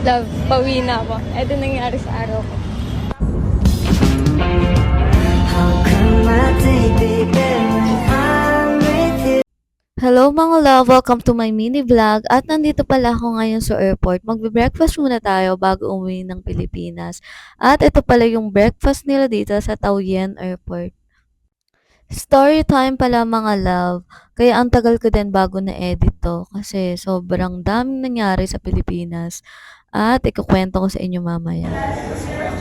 Love, pauwi na ako. Ito nangyari sa araw ko. Hello mga love! Welcome to my mini vlog at nandito pala ako ngayon sa airport. Magbe-breakfast muna tayo bago umuwi ng Pilipinas. At ito pala yung breakfast nila dito sa Taoyuan Airport. Story time pala mga love. Kaya ang tagal ko din bago na-edit to kasi sobrang daming nangyari sa Pilipinas. At ikukwento ko sa inyo mamaya.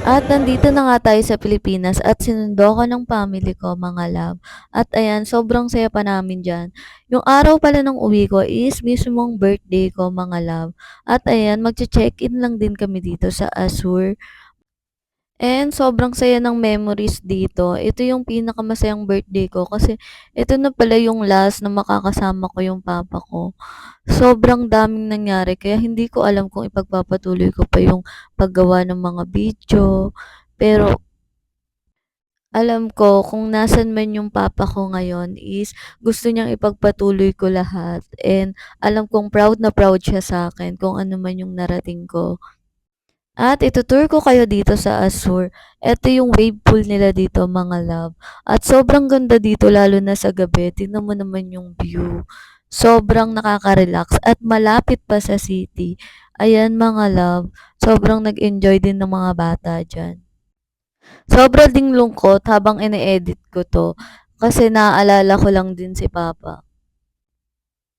At nandito na nga tayo sa Pilipinas at sinundo ko ng family ko, mga love. At ayan, sobrang saya pa namin dyan. Yung araw pala ng uwi ko is mismong birthday ko, mga love. At ayan, magche-check-in lang din kami dito sa Azure. And sobrang saya ng memories dito. Ito yung pinakamasayang birthday ko kasi ito na pala yung last na makakasama ko yung papa ko. Sobrang daming nangyari kaya hindi ko alam kung ipagpapatuloy ko pa yung paggawa ng mga video. Pero alam ko kung nasan man yung papa ko ngayon is gusto niyang ipagpatuloy ko lahat. And alam kong proud na proud siya sa akin kung ano man yung narating ko. At itutour ko kayo dito sa Azure. Ito yung wave pool nila dito, mga love. At sobrang ganda dito lalo na sa gabi. Tingnan mo naman yung view. Sobrang nakaka-relax at malapit pa sa city. Ayan mga love, sobrang nag-enjoy din ng mga bata dyan. Sobra ding lungkot habang ine-edit ko to kasi naaalala ko lang din si Papa.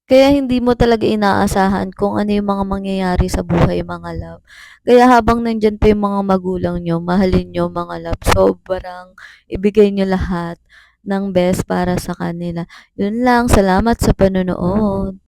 Kaya hindi mo talaga inaasahan kung ano yung mga mangyayari sa buhay, mga love. Kaya habang nandyan pa yung mga magulang nyo, mahalin nyo, mga love. Sobrang ibigay nyo lahat ng best para sa kanila. Yun lang. Salamat sa panonood.